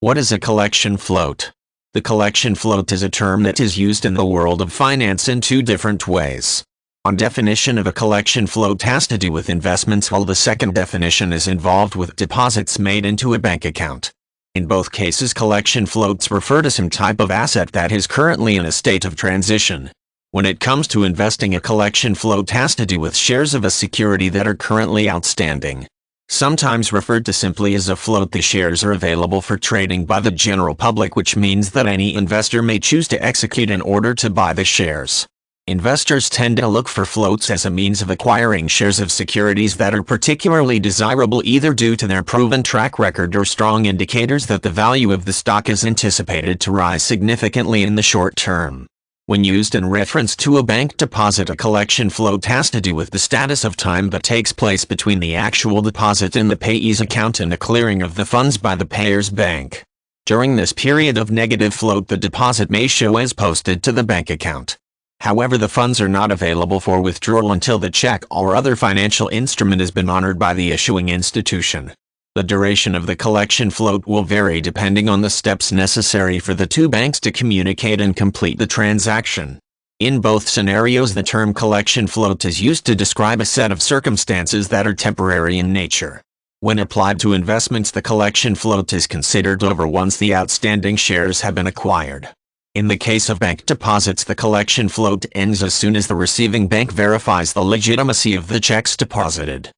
What is a collection float? The collection float is a term that is used in the world of finance in two different ways. One definition of a collection float has to do with investments, while the second definition is involved with deposits made into a bank account. In both cases, collection floats refer to some type of asset that is currently in a state of transition. When it comes to investing, a collection float has to do with shares of a security that are currently outstanding. Sometimes referred to simply as a float, the shares are available for trading by the general public, which means that any investor may choose to execute an order to buy the shares. Investors tend to look for floats as a means of acquiring shares of securities that are particularly desirable, either due to their proven track record or strong indicators that the value of the stock is anticipated to rise significantly in the short term. When used in reference to a bank deposit, a collection float has to do with the status of time that takes place between the actual deposit in the payee's account and the clearing of the funds by the payer's bank. During this period of negative float, the deposit may show as posted to the bank account. However, the funds are not available for withdrawal until the check or other financial instrument has been honored by the issuing institution. The duration of the collection float will vary depending on the steps necessary for the two banks to communicate and complete the transaction. In both scenarios, the term collection float is used to describe a set of circumstances that are temporary in nature. When applied to investments, the collection float is considered over once the outstanding shares have been acquired. In the case of bank deposits, the collection float ends as soon as the receiving bank verifies the legitimacy of the checks deposited.